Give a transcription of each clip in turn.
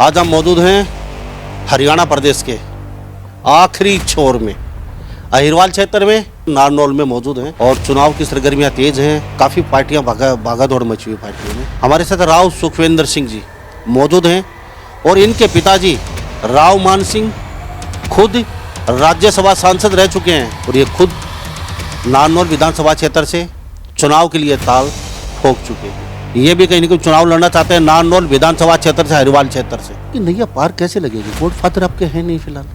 आज हम मौजूद हैं हरियाणा प्रदेश के आखिरी छोर में अहिरवाल क्षेत्र में नारनौल में मौजूद हैं और चुनाव की सरगर्मियां तेज हैं। काफ़ी पार्टियां भागादौड़ मची हुई पार्टियों में। हमारे साथ राव सुखविंदर सिंह जी मौजूद हैं और इनके पिताजी राव मान सिंह खुद राज्यसभा सांसद रह चुके हैं और ये खुद नारनौल विधानसभा क्षेत्र से चुनाव के लिए ताल ठोक चुके हैं। ये भी कहीं ना कहीं चुनाव लड़ना चाहते हैं नारनौल विधानसभा क्षेत्र से, हरियाणा क्षेत्र से। कि नैया पार कैसे लगेगी? गॉड फादर आपके हैं नहीं फिलहाल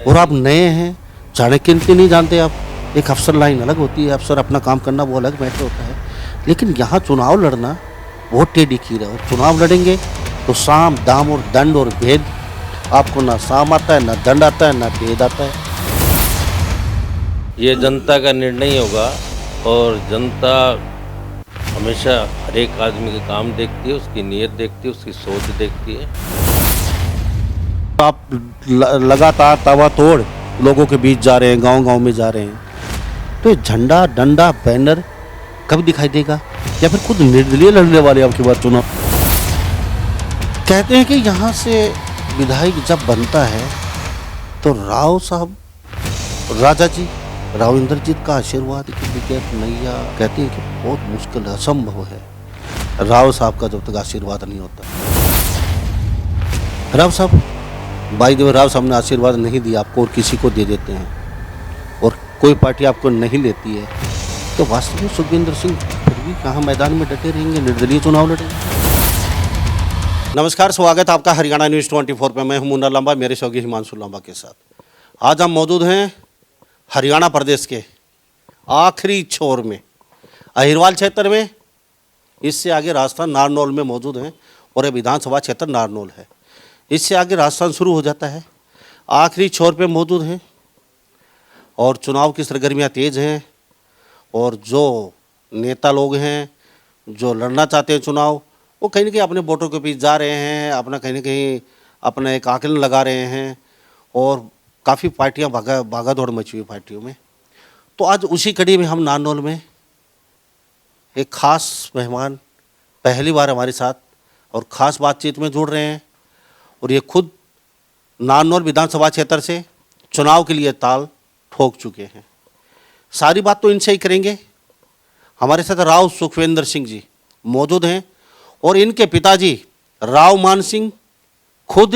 और आप नए हैं, जाने किनके नहीं जानते आप। एक अफसर लाइन अलग होती है, अफसर अपना काम करना वो अलग मैटर होता है, लेकिन यहाँ चुनाव लड़ना बहुत टेढ़ी खीर है। और चुनाव लड़ेंगे तो साम दाम और दंड और भेद, आपको ना साम आता है, ना दंड आता है, ना भेद आता है। ये जनता का निर्णय होगा और जनता हमेशा हर एक आदमी के काम देखती है, उसकी नीयत देखती है, उसकी सोच देखती है। आप लगातार तवा तोड़ लोगों के बीच जा रहे हैं, गांव-गांव में जा रहे हैं, तो ये झंडा डंडा बैनर कब दिखाई देगा? या फिर खुद निर्दलीय लड़ने वाले आपके बाद चुनाव? कहते हैं कि यहाँ से विधायक जब बनता है तो राव साहब राजा जी राव इंद्रजीत का आशीर्वाद की विकेट नैया कहते हैं कि बहुत मुश्किल है, असंभव है राव साहब का जब तक आशीर्वाद नहीं होता। राव साहब भाई देव राव साहब ने आशीर्वाद नहीं दिया आपको और किसी को दे देते हैं और कोई पार्टी आपको नहीं लेती है, तो वास्तव में सुखविंदर सिंह फिर भी कहाँ मैदान में डटे रहेंगे, निर्दलीय चुनाव लड़ेंगे? नमस्कार, स्वागत है आपका हरियाणा न्यूज़ 24 पे। मैं हूं मुन्ना लांबा, मेरे सहयोगी हिमांशु लांबा के साथ। आज हम मौजूद हैं हरियाणा प्रदेश के आखिरी छोर में अहिरवाल क्षेत्र में। इससे आगे राजस्थान नारनौल में मौजूद हैं और ये विधानसभा क्षेत्र नारनौल है। इससे आगे राजस्थान शुरू हो जाता है। आखिरी छोर पे मौजूद हैं और चुनाव की सरगर्मियां तेज हैं और जो नेता लोग हैं जो लड़ना चाहते हैं चुनाव, वो कहीं ना कहीं अपने वोटों के बीच जा रहे हैं, अपना कहीं ना कहीं अपना एक आकलन लगा रहे हैं और काफ़ी पार्टियां भागादौड़ मची हुई पार्टियों में। तो आज उसी कड़ी में हम नारनौल में एक ख़ास मेहमान पहली बार हमारे साथ और ख़ास बातचीत में जुड़ रहे हैं और ये खुद नारनौल विधानसभा क्षेत्र से चुनाव के लिए ताल ठोक चुके हैं। सारी बात तो इनसे ही करेंगे। हमारे साथ राव सुखविंदर सिंह जी मौजूद हैं और इनके पिताजी राव मान सिंह खुद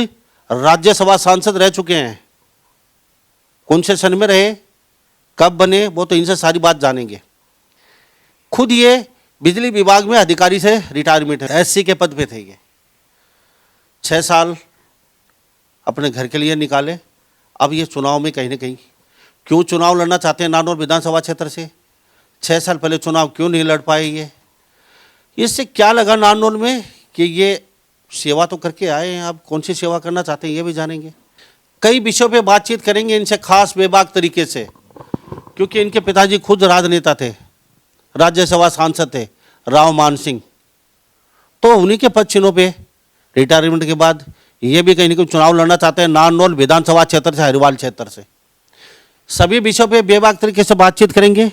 राज्यसभा सांसद रह चुके हैं। कौन से सन में रहे, कब बने, वो तो इनसे सारी बात जानेंगे। खुद ये बिजली विभाग में अधिकारी से रिटायरमेंट है, एससी के पद पे थे। ये 6 साल अपने घर के लिए निकाले। अब ये चुनाव में कहीं ना कहीं क्यों चुनाव लड़ना चाहते हैं नारनौल विधानसभा क्षेत्र से? 6 साल पहले चुनाव क्यों नहीं लड़ पाए? ये इससे क्या लगा नारनौल में कि ये सेवा तो करके आए हैं, अब कौन सी सेवा करना चाहते हैं ये भी जानेंगे। कई विषयों पे बातचीत करेंगे इनसे खास बेबाक तरीके से, क्योंकि इनके पिताजी खुद राजनेता थे, राज्यसभा सांसद थे राव मान सिंह। तो उन्हीं के पद चिन्हों पे रिटायरमेंट के बाद ये भी कहीं ना कहीं चुनाव लड़ना चाहते हैं नारनौल विधानसभा क्षेत्र से, हरियाणा क्षेत्र से। सभी विषयों पे बेबाक तरीके से बातचीत करेंगे।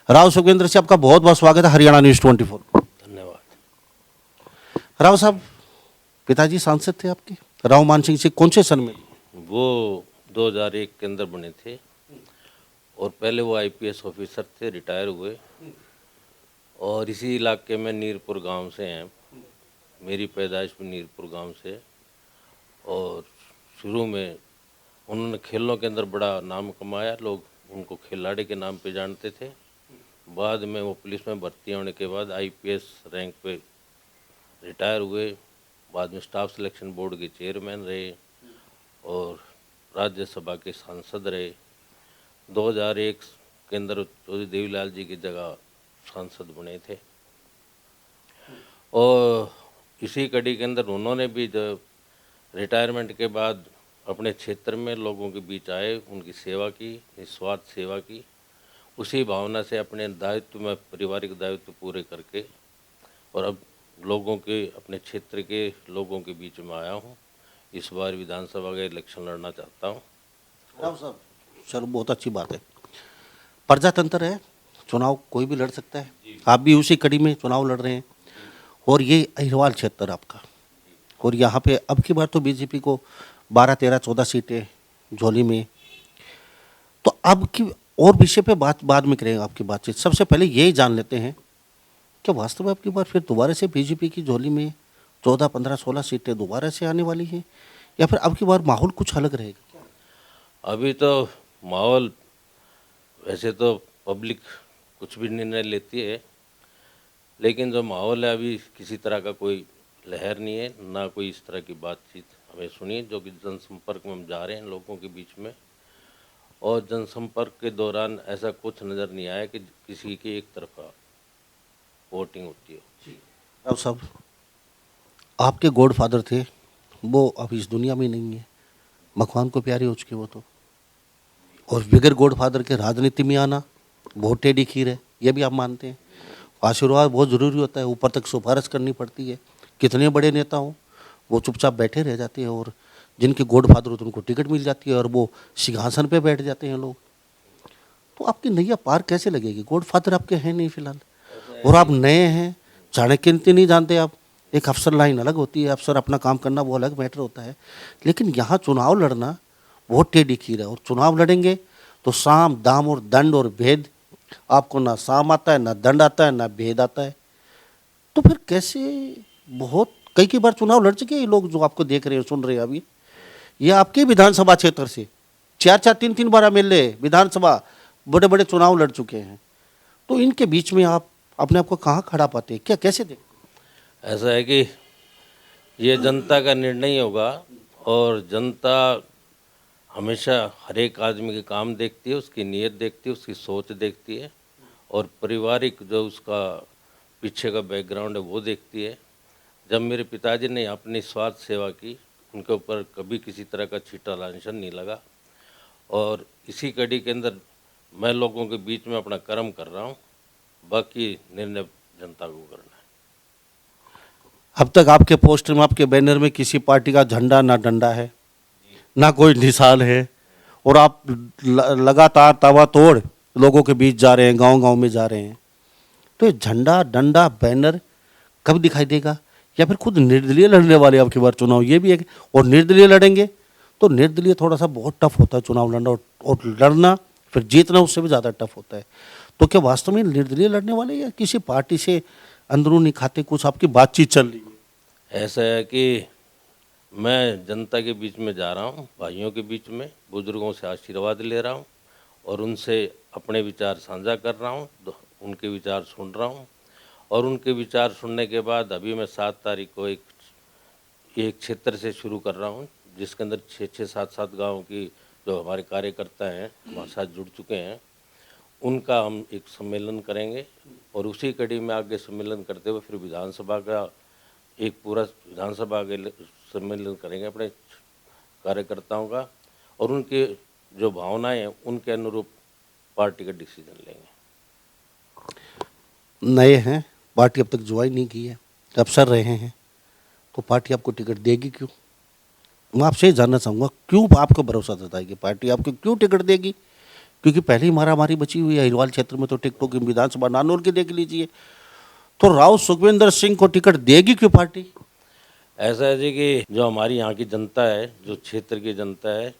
राव सुखविंदर से आपका बहुत बहुत स्वागत है हरियाणा न्यूज़ 24। धन्यवाद। राव साहब, पिताजी सांसद थे आपके राव मान सिंह से, कौन से सन में? वो 2001 के अंदर बने थे और पहले वो आईपीएस ऑफिसर थे, रिटायर हुए और इसी इलाके में नीरपुर गांव से हैं। मेरी पैदाइश भी नीरपुर गांव से और शुरू में उन्होंने खेलों के अंदर बड़ा नाम कमाया, लोग उनको खिलाड़ी के नाम पे जानते थे। बाद में वो पुलिस में भर्ती होने के बाद आईपीएस रैंक पे रिटायर हुए। बाद में स्टाफ सिलेक्शन बोर्ड के चेयरमैन रहे और राज्यसभा के सांसद रहे। 2001 के अंदर चौधरी देवीलाल जी की जगह सांसद बने थे और इसी कड़ी के अंदर उन्होंने भी जब रिटायरमेंट के बाद अपने क्षेत्र में लोगों के बीच आए, उनकी सेवा की, निस्वार्थ सेवा की। उसी भावना से अपने दायित्व में पारिवारिक दायित्व पूरे करके और अब लोगों के अपने क्षेत्र के लोगों के बीच में आया हूँ। इस बार विधानसभा का इलेक्शन लड़ना चाहता हूँ। राव साहब, चलो बहुत अच्छी बात है। प्रजातंत्र है, चुनाव कोई भी लड़ सकता है। आप भी उसी कड़ी में चुनाव लड़ रहे हैं और ये अहिरवाल क्षेत्र आपका और यहाँ पे अब की बार तो बीजेपी को 12, 13, 14 सीटें झोली में। तो अब की और विषय पे बात बाद में करेंगे आपकी बातचीत। सबसे पहले यही जान लेते हैं कि वास्तव में अब की बार फिर दोबारा से बीजेपी की झोली में 14, 15, 16 सीटें दोबारा से आने वाली हैं, या फिर अब की बार माहौल कुछ अलग रहेगा? अभी तो माहौल, वैसे तो पब्लिक कुछ भी निर्णय लेती है, लेकिन जो माहौल है अभी किसी तरह का कोई लहर नहीं है, ना कोई इस तरह की बातचीत हमें सुनी। जो कि जनसंपर्क में हम जा रहे हैं लोगों के बीच में, और जनसंपर्क के दौरान ऐसा कुछ नज़र नहीं आया कि किसी की एक तरफा वोटिंग होती है। अब सब आपके गॉडफादर थे, वो अब इस दुनिया में नहीं है, भगवान को प्यारे हो चुके वो तो। और बिगर गॉडफादर के राजनीति में आना बहुत टेढ़ी खीर है, ये भी आप मानते हैं। आशीर्वाद बहुत ज़रूरी होता है, ऊपर तक सिफारिश करनी पड़ती है। कितने बड़े नेता हों, वो चुपचाप बैठे रह जाते हैं, और जिनके गॉडफादर होते हैं उनको टिकट मिल जाती है और वो सिंहासन पे बैठ जाते हैं लोग। तो आपकी नैया पार कैसे लगेगी? गॉडफादर आपके हैं नहीं फिलहाल, और आप नए हैं, चाणक्य नीति नहीं जानते आप। एक अफसर लाइन अलग होती है, अफसर अपना काम करना वो अलग मैटर होता है, लेकिन यहाँ चुनाव लड़ना बहुत टेढ़ी खीर है। और चुनाव लड़ेंगे तो साम दाम और दंड और भेद, आपको ना साम आता है, ना दंड आता है, ना भेद आता है। तो फिर कैसे? बहुत कई बार चुनाव लड़ चुके हैं ये लोग जो आपको देख रहे हैं, सुन रहे हैं अभी। ये आपके विधानसभा क्षेत्र से 4-4, 3-3 बार एमएलए विधानसभा बड़े बड़े चुनाव लड़ चुके हैं। तो इनके बीच में आप अपने आप को कहाँ खड़ा पाते हैं? क्या कैसे देखते? ऐसा है कि ये जनता का निर्णय ही होगा, और जनता हमेशा हर एक आदमी के काम देखती है, उसकी नीयत देखती है, उसकी सोच देखती है, और पारिवारिक जो उसका पीछे का बैकग्राउंड है वो देखती है। जब मेरे पिताजी ने अपनी स्वार्थ सेवा की, उनके ऊपर कभी किसी तरह का छीटा लांछन नहीं लगा, और इसी कड़ी के अंदर मैं लोगों के बीच में अपना कर्म कर रहा हूँ। बाकी निर्णय जनता को करना है। अब तक आपके पोस्टर में, आपके बैनर में किसी पार्टी का झंडा ना डंडा है, ना कोई निशान है, और आप लगातार तावा तोड़ लोगों के बीच जा रहे हैं, गांव-गांव में जा रहे हैं। तो ये झंडा डंडा बैनर कब दिखाई देगा? या फिर खुद निर्दलीय लड़ने वाले आपकी बार चुनाव, ये भी है। और निर्दलीय लड़ेंगे तो निर्दलीय थोड़ा सा बहुत टफ होता है चुनाव लड़ना, और लड़ना फिर जीतना उससे भी ज़्यादा टफ होता है। तो क्या वास्तव में निर्दलीय लड़ने वाले, या किसी पार्टी से अंदरूनी खाते कुछ आपकी बातचीत चल रही है? ऐसा है कि मैं जनता के बीच में जा रहा हूँ, भाइयों के बीच में, बुजुर्गों से आशीर्वाद ले रहा हूँ, और उनसे अपने विचार साझा कर रहा हूँ, उनके विचार सुन रहा हूँ। और उनके विचार सुनने के बाद अभी मैं 7 तारीख को एक क्षेत्र से शुरू कर रहा हूँ, जिसके अंदर 6-6, 7-7 गाँव की जो हमारे कार्यकर्ता हैं हमारे साथ जुड़ चुके हैं, उनका हम एक सम्मेलन करेंगे। और उसी कड़ी में आगे सम्मेलन करते हुए फिर विधानसभा का एक पूरा विधानसभा के सम्मेलन करेंगे अपने कार्यकर्ताओं का, और उनके जो भावनाएं हैं उनके अनुरूप पार्टी का डिसीजन लेंगे। नए हैं, पार्टी अब तक ज्वाइन नहीं की है, अफसर रहे हैं, तो पार्टी आपको टिकट देगी क्यों? मैं आपसे जानना चाहूँगा, क्यों आपको भरोसा जताएगी पार्टी, आपको क्यों टिकट देगी? क्योंकि पहले ही मारामारी बची हुई है अहिरवाल क्षेत्र में, तो टिकटों की विधानसभा नानौर की देख लीजिए। तो राव सुखविंदर सिंह को टिकट देगी क्यों पार्टी? ऐसा है जी कि जो हमारी यहाँ की जनता है, जो क्षेत्र की जनता है,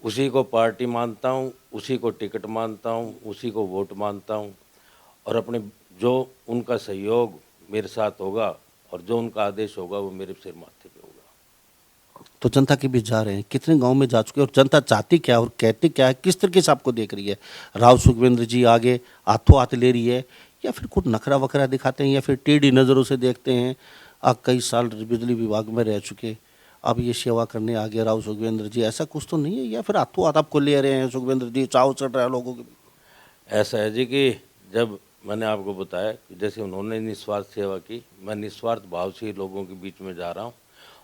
उसी को पार्टी मानता हूँ, उसी को टिकट मानता हूँ, उसी को वोट मानता हूँ, और अपने जो उनका सहयोग मेरे साथ होगा और जो उनका आदेश होगा वो मेरे सिर माथे पे होगा। तो जनता के बीच जा रहे हैं, कितने गांव में जा चुके हैं, और जनता चाहती क्या और कहती क्या है, किस तरीके से आपको देख रही है? राव सुखविंदर जी आगे हाथों हाथ ले रही है, या फिर कुछ नखरा वखरा दिखाते हैं, या फिर टेढ़ी नज़रों से देखते हैं? आप कई साल बिजली विभाग में रह चुके, अब ये सेवा करने आ गए राव सुखविंदर जी, ऐसा कुछ तो नहीं है? या फिर हाथों हाथ आपको ले रहे हैं सुखविंदर जी, चाव चढ़ रहा है लोगों के? ऐसा है जी कि जब मैंने आपको बताया कि जैसे उन्होंने निस्वार्थ सेवा की, मैं निस्वार्थ भाव से ही लोगों के बीच में जा रहा हूँ,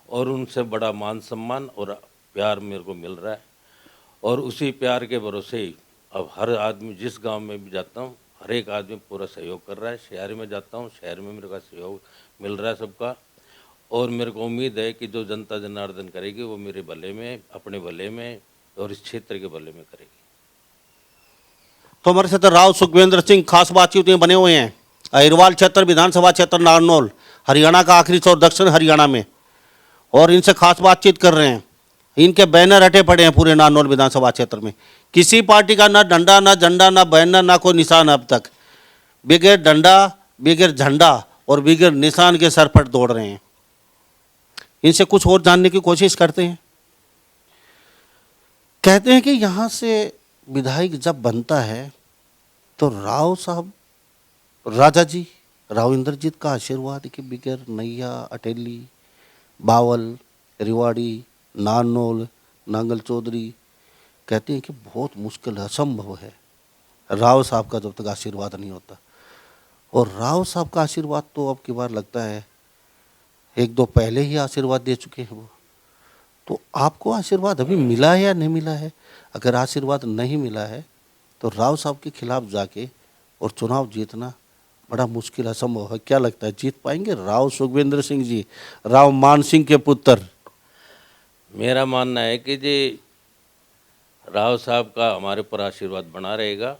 और उनसे बड़ा मान सम्मान और प्यार मेरे को मिल रहा है। और उसी प्यार के भरोसे ही अब हर आदमी, जिस गांव में भी जाता हूँ, हर एक आदमी पूरा सहयोग कर रहा है। शहर में जाता हूँ, शहर में मेरे का सहयोग मिल रहा है सबका, और मेरे को उम्मीद है कि जो जनता जनार्दन करेगी वो मेरे भले में, अपने भले में और इस क्षेत्र के भले में करेगी। तो हमारे साथ राव सुखविंदर सिंह खास बातचीत में बने हुए हैं, अहिरवाल क्षेत्र विधानसभा क्षेत्र नारनौल, हरियाणा का आखिरी छोर दक्षिण हरियाणा में। और इनसे खास बातचीत कर रहे हैं। इनके बैनर हटे पड़े हैं पूरे नारनौल विधानसभा क्षेत्र में। किसी पार्टी का ना डंडा, ना झंडा, ना बैनर, ना कोई निशान अब तक। बगैर डंडा, बगैर झंडा और बगैर निशान के सर पर दौड़ रहे हैं। इनसे कुछ और जानने की कोशिश करते हैं। कहते हैं कि यहाँ से विधायक जब बनता है तो राव साहब, राजा जी राव इंद्रजीत का आशीर्वाद कि बगैर नैया, अटेली, बावल, रिवाड़ी, नारनौल, नांगल चौधरी, कहते हैं कि बहुत मुश्किल है, असंभव है राव साहब का जब तक आशीर्वाद नहीं होता। और राव साहब का आशीर्वाद तो अब की बार लगता है एक दो पहले ही आशीर्वाद दे चुके हैं वो। तो आपको आशीर्वाद अभी मिला है या नहीं मिला है? अगर आशीर्वाद नहीं मिला है तो राव साहब के खिलाफ जाके और चुनाव जीतना बड़ा मुश्किल, असंभव है। क्या लगता है जीत पाएंगे राव सुखविंदर सिंह जी, राव मान सिंह के पुत्र? मेरा मानना है कि जी राव साहब का हमारे ऊपर आशीर्वाद बना रहेगा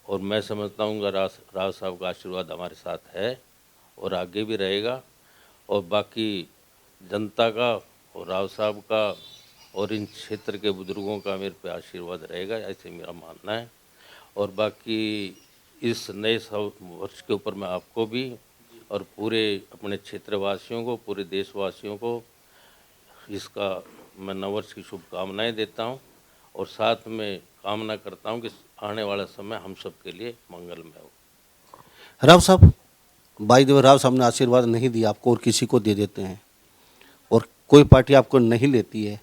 और मैं समझता हूँ राव साहब का आशीर्वाद हमारे साथ है और आगे भी रहेगा। और बाकी जनता का और राव साहब का और इन क्षेत्र के बुजुर्गों का मेरे पे आशीर्वाद रहेगा, ऐसे मेरा मानना है। और बाकी इस नए वर्ष के ऊपर मैं आपको भी और पूरे अपने क्षेत्रवासियों को, पूरे देशवासियों को इसका मैं नववर्ष की शुभकामनाएं देता हूं और साथ में कामना करता हूं कि आने वाला समय हम सब के लिए मंगलमय हो। राव साहब, बाई द वे, राव साहब ने आशीर्वाद नहीं दिया आपको और किसी को दे देते हैं और कोई पार्टी आपको नहीं लेती है,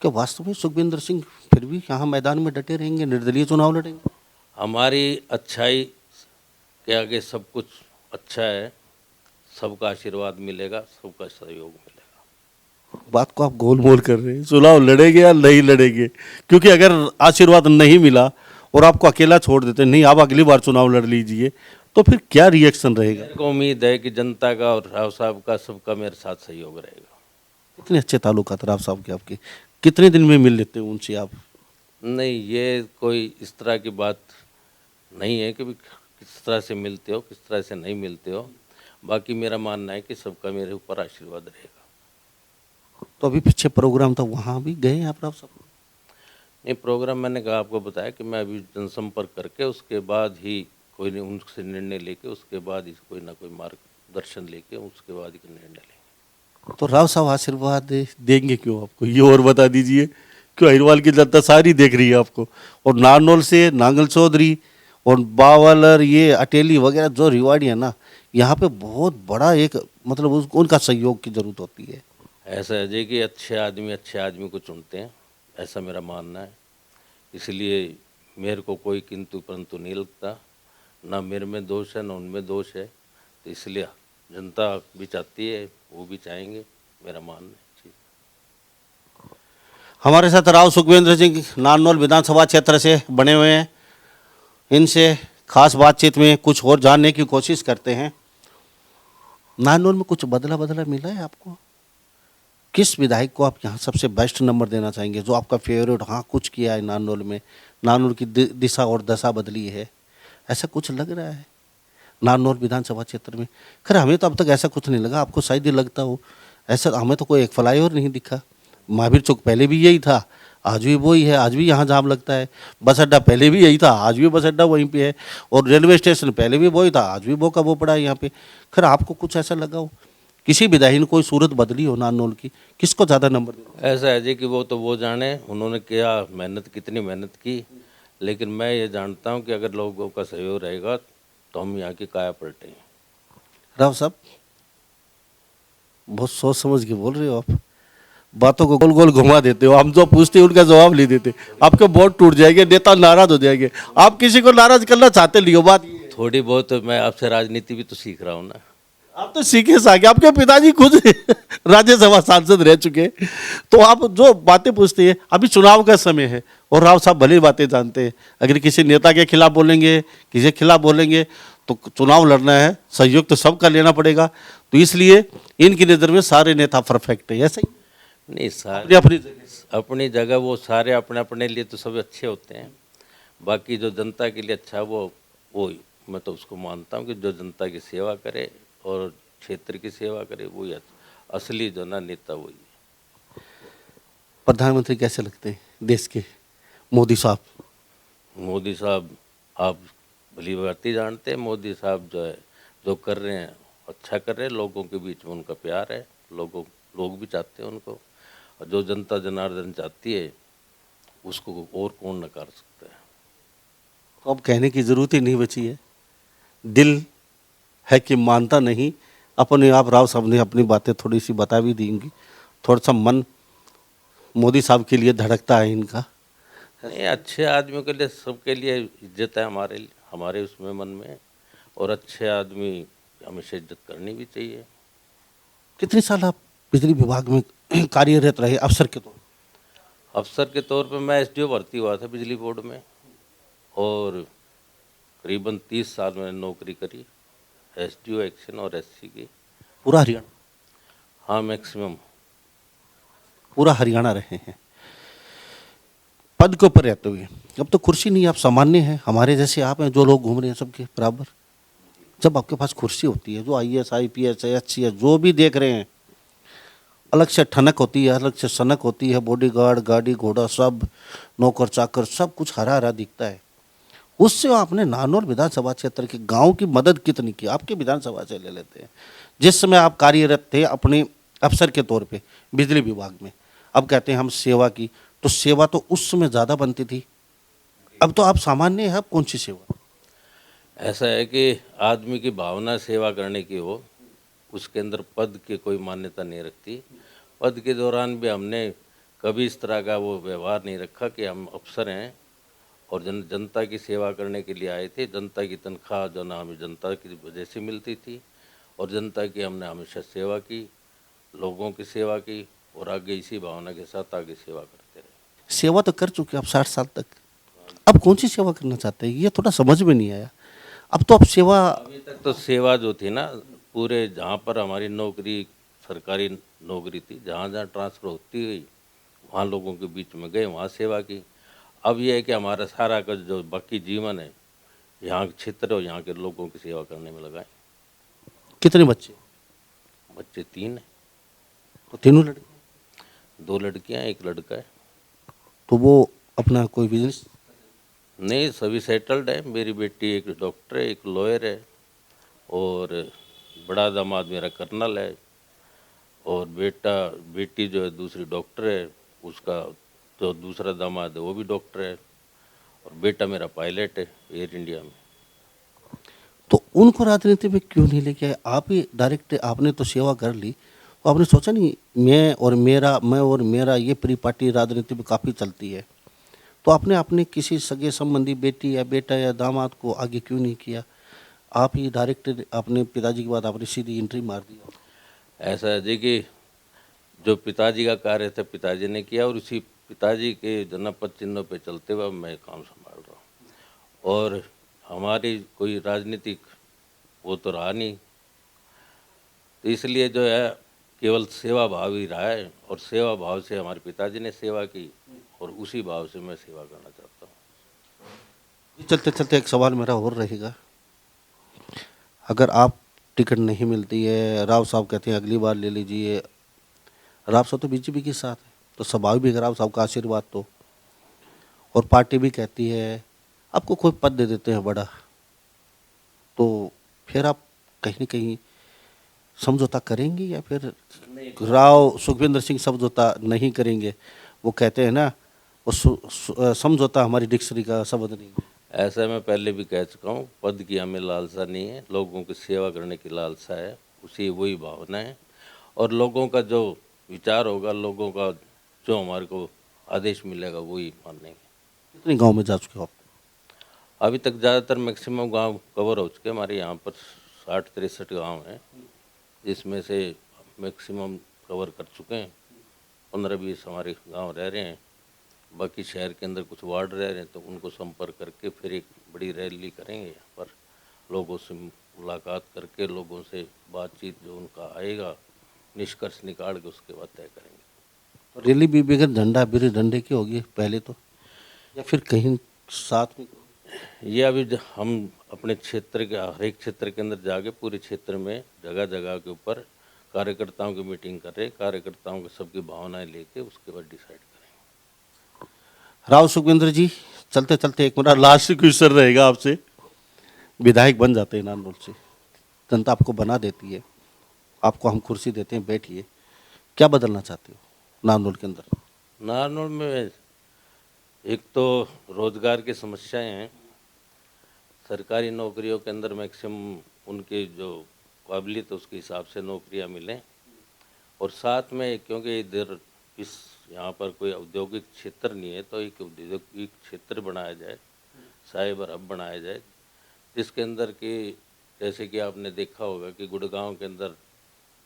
क्या वास्तव में सुखविंदर सिंह फिर भी यहाँ मैदान में डटे रहेंगे, निर्दलीय चुनाव लड़ेंगे? हमारी अच्छाई के आगे सब कुछ अच्छा है, सबका आशीर्वाद मिलेगा, सबका सहयोग मिलेगा। बात को आप गोलमोल कर रहे हैं। चुनाव लड़ेंगे या नहीं लड़ेंगे? क्योंकि अगर आशीर्वाद नहीं मिला और आपको अकेला छोड़ देते, नहीं आप अगली बार चुनाव लड़ लीजिए, तो फिर क्या रिएक्शन रहेगा? मेरे को उम्मीद है कि जनता का और राव साहब का सबका मेरे साथ सहयोग रहेगा। कितने अच्छे ताल्लुकात राव साहब के आपके, कितने दिन में मिल लेते हैं उनसे आप? नहीं, ये कोई इस तरह की बात नहीं है कि भी किस तरह से मिलते हो, किस तरह से नहीं मिलते हो। बाकी मेरा मानना है कि सबका मेरे ऊपर आशीर्वाद रहेगा। तो अभी पीछे प्रोग्राम था, वहाँ भी गए आप राव साहब? नहीं, प्रोग्राम मैंने कहा आपको बताया कि मैं अभी जनसंपर्क करके उसके बाद ही कोई नहीं उनसे निर्णय लेके उसके बाद ही कोई ना कोई मार्गदर्शन लेके उसके बाद ही निर्णय लेंगे। तो राव साहब आशीर्वाद देंगे क्यों आपको, ये और बता दीजिए। क्यों अहिरवाल की जनता सारी देख रही है आपको, और नारनौल से नांगल चौधरी और बावल और ये अटेली वगैरह जो रिवाड़ी है ना, यहाँ पे बहुत बड़ा एक मतलब उनका सहयोग की जरूरत होती है। ऐसा है जी कि अच्छे आदमी को चुनते हैं, ऐसा मेरा मानना है। इसलिए मेरे को कोई किंतु परंतु नहीं लगता, ना मेरे में दोष है ना उनमें दोष है। तो इसलिए जनता भी चाहती है, वो भी चाहेंगे, मेरा मानना है जी। हमारे साथ राव सुखविंदर सिंह नारनौल विधानसभा क्षेत्र से बने हुए हैं। इनसे खास बातचीत में कुछ और जानने की कोशिश करते हैं। नारनौल में कुछ बदला मिला है आपको? किस विधायक को आप यहाँ सबसे बेस्ट नंबर देना चाहेंगे, जो आपका फेवरेट, हाँ कुछ किया है नारनौल में, नारनौल की दिशा और दशा बदली है, ऐसा कुछ लग रहा है नारनौल विधानसभा क्षेत्र में? खैर हमें तो अब तक ऐसा कुछ नहीं लगा, आपको शायद ही लगता हो। ऐसा हमें तो कोई एक फ्लाईओवर नहीं दिखा। महावीर चौक पहले भी यही था, आज भी वही है, आज भी यहाँ जाम लगता है। बस अड्डा पहले भी यही था, आज भी बस अड्डा वहीं पे है। और रेलवे स्टेशन पहले भी वही था, आज भी वो का वो पड़ा है यहाँ पे। खैर आपको कुछ ऐसा लगा हो, किसी विधायक ने कोई सूरत बदली हो नारनौल की, किसको ज़्यादा नंबर देना? ऐसा है जी कि वो जाने उन्होंने क्या मेहनत, कितनी मेहनत की। लेकिन मैं ये जानता हूँ कि अगर लोगों का सहयोग रहेगा तो हम यहाँ की काया पलटेंगे। राव साहब बहुत सोच समझ के बोल रहे हो आप, बातों को गोल गोल घुमा देते हो। हम जो पूछते हैं उनका जवाब नहीं देते, आपके वोट टूट जाएंगे, नेता नाराज हो जाएंगे। आप किसी को नाराज करना चाहते नहीं हो, बात ये है। थोड़ी बहुत मैं आपसे राजनीति भी तो सीख रहा हूँ ना। आप तो सीखे सागे, आपके पिताजी खुद राज्यसभा सांसद रह चुके, तो आप जो बातें पूछते हैं, अभी चुनाव का समय है और राव साहब भली बातें जानते हैं। अगर किसी नेता के खिलाफ बोलेंगे, किसी के खिलाफ बोलेंगे, तो चुनाव लड़ना है, सहयोग तो सबका लेना पड़ेगा। तो इसलिए इनकी नज़र में सारे नेता परफेक्ट है, ऐसा ही नहीं, सारे अपनी अपनी जगह वो सारे अपने अपने लिए तो सब अच्छे होते हैं। बाकी जो जनता के लिए अच्छा है वो मैं तो उसको मानता हूँ कि जो जनता की सेवा करे और क्षेत्र की सेवा करे, वो ही असली जो ना नेता वही है। प्रधानमंत्री कैसे लगते हैं देश के, मोदी साहब? मोदी साहब आप भली भांति जानते हैं, मोदी साहब जो है जो कर रहे हैं अच्छा कर रहे हैं, लोगों के बीच में उनका प्यार है, लोग भी चाहते हैं उनको, और जो जनता जनार्दन चाहती है उसको और कौन नकार सकता है। तो अब कहने की ज़रूरत ही नहीं बची है, दिल है कि मानता नहीं। अपने आप राव साहब ने अपनी बातें थोड़ी सी बता भी देंगी, थोड़ा सा मन मोदी साहब के लिए धड़कता है इनका। नहीं, अच्छे आदमियों के लिए सबके लिए इज्जत है हमारे उसमें मन में, और अच्छे आदमी हमेशा इज्जत करनी भी चाहिए। कितने साल आप बिजली विभाग में कार्यरत रहे अफसर के तौर? अफसर के तौर पे मैं एसडीओ भर्ती हुआ था बिजली बोर्ड में, और करीबन 30 साल मैंने नौकरी करी एसडीओ एक्शन और एससी की। पूरा हरियाणा? हाँ, मैक्सिमम। पूरा हरियाणा रहे हैं पद के ऊपर रहते हुए। अब तो कुर्सी नहीं, आप सामान्य हैं, हमारे जैसे आप हैं, जो लोग घूम रहे हैं सबके बराबर। जब आपके पास कुर्सी होती है, जो आईएएस आईपीएस एचसीएस जो भी देख रहे हैं, अलग से ठनक होती है, अलग से सनक होती है, बॉडीगार्ड गाड़ी घोड़ा सब नौकर चाकर सब कुछ हरा हरा दिखता है। उससे आपने नानौर विधानसभा क्षेत्र के गांव की मदद कितनी की? आपके विधानसभा से ले लेते हैं, जिस समय आप कार्यरत थे अपने अफसर के तौर पे बिजली विभाग में। अब कहते हैं हम सेवा की, तो सेवा तो उस समय ज़्यादा बनती थी, अब तो आप सामान्य हैं, अब कौन सी सेवा? ऐसा है कि आदमी की भावना सेवा करने की हो, उसके अंदर पद की कोई मान्यता नहीं रखती। पद के दौरान भी हमने कभी इस तरह का वो व्यवहार नहीं रखा कि हम अफसर हैं और जनता की सेवा करने के लिए आए थे। जनता की तनख्वाह जो ना हमें जनता की वजह से मिलती थी, और जनता की हमने हमेशा सेवा की, लोगों की सेवा की, और आगे इसी भावना के साथ आगे सेवा करते रहे। सेवा तो कर चुके आप 60 साल तक, अब कौन सी सेवा करना चाहते हैं, ये थोड़ा समझ में नहीं आया। अब तो आप सेवा, अभी तक तो सेवा जो थी ना, पूरे जहाँ पर हमारी नौकरी सरकारी नौकरी थी, जहाँ जहाँ ट्रांसफ़र होती गई वहाँ लोगों के बीच में गए, वहाँ सेवा की। अब यह है कि हमारा सारा का जो बाकी जीवन है यहाँ के क्षेत्र और यहाँ के लोगों की सेवा करने में लगाए। कितने बच्चे? बच्चे 3 हैं, तो तीनों लड़के? 2 लड़कियाँ 1 लड़का है। तो वो अपना कोई बिजनेस? नहीं, सभी सेटल्ड है। मेरी बेटी एक डॉक्टर है, एक लॉयर है, और बड़ा दामाद मेरा कर्नल है, और बेटी जो है दूसरी डॉक्टर है, उसका जो दूसरा दामाद है वो भी डॉक्टर है, और बेटा मेरा पायलट है एयर इंडिया में। तो उनको राजनीति में क्यों नहीं लेके आए? आप ही डायरेक्ट, आपने तो सेवा कर ली, तो आपने सोचा नहीं मैं और मेरा ये परिपाटी राजनीति में काफ़ी चलती है, तो आपने अपने किसी सगे संबंधी बेटी या बेटा या दामाद को आगे क्यों नहीं किया? आप ही डायरेक्ट अपने पिताजी के बाद आपने सीधी एंट्री मार दी। ऐसा है जी कि जो पिताजी का कार्य था पिताजी ने किया, और उसी पिताजी के जनपद चिन्हों पे चलते हुए मैं काम संभाल रहा हूँ, और हमारी कोई राजनीतिक वो तो रहा नहीं, तो इसलिए जो है केवल सेवा भाव ही रहा है, और सेवा भाव से हमारे पिताजी ने सेवा की, और उसी भाव से मैं सेवा करना चाहता हूँ। चलते चलते एक सवाल मेरा और रहेगा, अगर आप टिकट नहीं मिलती है, राव साहब कहते हैं अगली बार ले लीजिए, राव साहब तो बीजेपी के साथ है, तो स्वाभाविक है राव साहब का आशीर्वाद तो, और पार्टी भी कहती है आपको कोई पद दे देते हैं बड़ा, तो फिर आप कहीं न कहीं समझौता करेंगे या फिर राव सुखविंदर सिंह समझौता नहीं करेंगे? वो कहते हैं ना, वो समझौता हमारी डिक्शनरी का शब्द नहीं है। ऐसा मैं पहले भी कह चुका हूँ, पद की हमें लालसा नहीं है, लोगों की सेवा करने की लालसा है, उसी वही भावना है, और लोगों का जो विचार होगा, लोगों का जो हमारे को आदेश मिलेगा वही मानेंगे। कितने गांव में जा चुके हो आप? अभी तक ज़्यादातर मैक्सिमम गांव कवर हो चुके हैं। हमारे यहाँ पर 60-63 गांव हैं, जिसमें से मैक्सिमम कवर कर चुके हैं। 15-20 हमारे गांव रह रहे हैं, बाकी शहर के अंदर कुछ वार्ड रह रहे हैं, तो उनको संपर्क करके फिर एक बड़ी रैली करेंगे यहाँ पर, लोगों से मुलाकात करके, लोगों से बातचीत जो उनका आएगा निष्कर्ष निकाल के उसके बाद तय करेंगे। तो रैली भी बगैर झंडा बिना डंडे की होगी पहले तो, या फिर कहीं साथ में? ये अभी हम अपने क्षेत्र के हर एक क्षेत्र के अंदर जाके पूरे क्षेत्र में जगह जगह के ऊपर कार्यकर्ताओं की मीटिंग कर रहे, कार्यकर्ताओं की सबकी भावनाएं लेके उसके बाद डिसाइड करेंगे। राव सुखविंदर जी, चलते चलते एक मेरा लास्ट क्वेश्चन रहेगा आपसे। विधायक बन जाते हैं नारनौल से, जनता आपको बना देती है, आपको हम कुर्सी देते हैं, बैठिए, क्या बदलना चाहते हो नारनौल के अंदर? नारनौल में एक तो रोजगार की समस्याएं हैं, सरकारी नौकरियों के अंदर मैक्सिमम उनकी जो काबिलियत है उसके हिसाब से नौकरियां मिलें, और साथ में क्योंकि इधर इस यहाँ पर कोई औद्योगिक क्षेत्र नहीं है तो एक औद्योगिक क्षेत्र बनाया जाए, साइबर हब बनाया जाए, जिसके अंदर कि जैसे कि आपने देखा होगा कि गुड़गांव के अंदर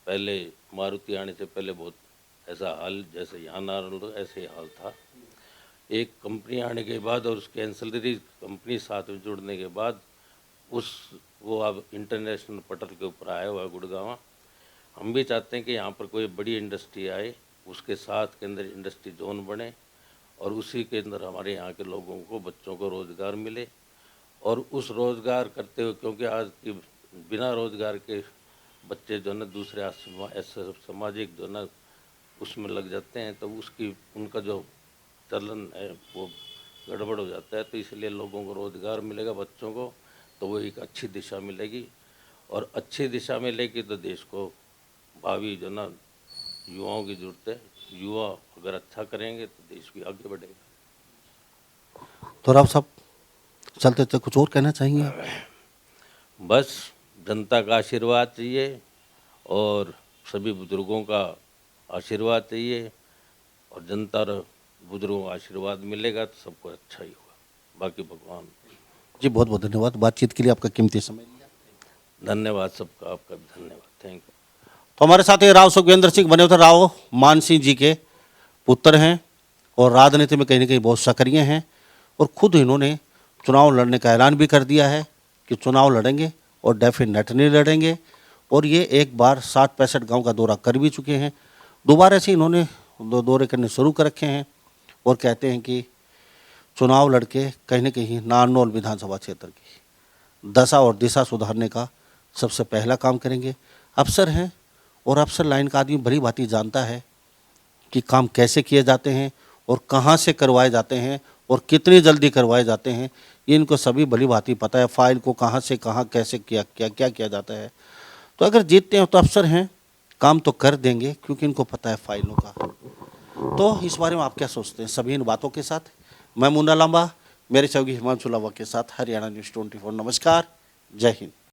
पहले मारुति आने से पहले बहुत ऐसा हाल जैसे यहाँ नारनौल ऐसे ही हाल था। एक कंपनी आने के बाद और उसके एंसिलरी कंपनी साथ में जुड़ने के बाद वो अब इंटरनेशनल पटल के ऊपर आया हुआ है गुड़गांव। हम भी चाहते हैं कि यहाँ पर कोई बड़ी इंडस्ट्री आए, उसके साथ के अंदर इंडस्ट्री जोन बने और उसी के अंदर हमारे यहाँ के लोगों को, बच्चों को रोज़गार मिले। और उस रोज़गार करते हुए, क्योंकि आज की बिना रोज़गार के बच्चे जो है ना दूसरे ऐसे सामाजिक जो है ना उसमें लग जाते हैं, तो उसकी उनका जो चलन है वो गड़बड़ हो जाता है। तो इसलिए लोगों को रोज़गार मिलेगा, बच्चों को, तो वो एक अच्छी दिशा मिलेगी, और अच्छी दिशा मिलेगी तो देश को भावी जो ना युवाओं की जरूरत है। युवा अगर अच्छा करेंगे तो देश भी आगे बढ़ेगा। तो राव साहब, चलते चलते कुछ और कहना चाहेंगे आप? बस जनता का आशीर्वाद चाहिए और सभी बुजुर्गों का आशीर्वाद चाहिए, और जनता और बुजुर्गों का आशीर्वाद मिलेगा तो सबको अच्छा ही होगा, बाकी भगवान। जी बहुत बहुत धन्यवाद बातचीत के लिए, आपका कीमती समय लिया। धन्यवाद सबका, आपका भी धन्यवाद, थैंक यू। तो हमारे साथ ये राव सुखविंदर सिंह बने होते, राव मान सिंह जी के पुत्र हैं और राजनीति में कहीं ना कहीं बहुत सक्रिय हैं, और खुद इन्होंने चुनाव लड़ने का ऐलान भी कर दिया है कि चुनाव लड़ेंगे और डेफिनेटली लड़ेंगे। और ये एक बार 60-65 गांव का दौरा कर भी चुके हैं, दोबारा से इन्होंने दौरे करने शुरू कर रखे हैं, और कहते हैं कि चुनाव लड़के कहीं ना कहीं नारनौल विधानसभा क्षेत्र की दशा और दिशा सुधारने का सबसे पहला काम करेंगे। अफसर हैं और अफसर लाइन का आदमी भली भांति जानता है कि काम कैसे किए जाते हैं और कहाँ से करवाए जाते हैं और कितनी जल्दी करवाए जाते हैं, ये इनको सभी भली भांति पता है, फाइल को कहाँ से कहाँ कैसे क्या किया जाता है। तो अगर जीतते हैं तो अफसर हैं, काम तो कर देंगे क्योंकि इनको पता है फाइलों का। तो इस बारे में आप क्या सोचते हैं? सभी इन बातों के साथ मैं मुन्ना लांबा, मेरे सहयोगी हिमांशु लांबा के साथ हरियाणा न्यूज़ 24। नमस्कार, जय हिंद।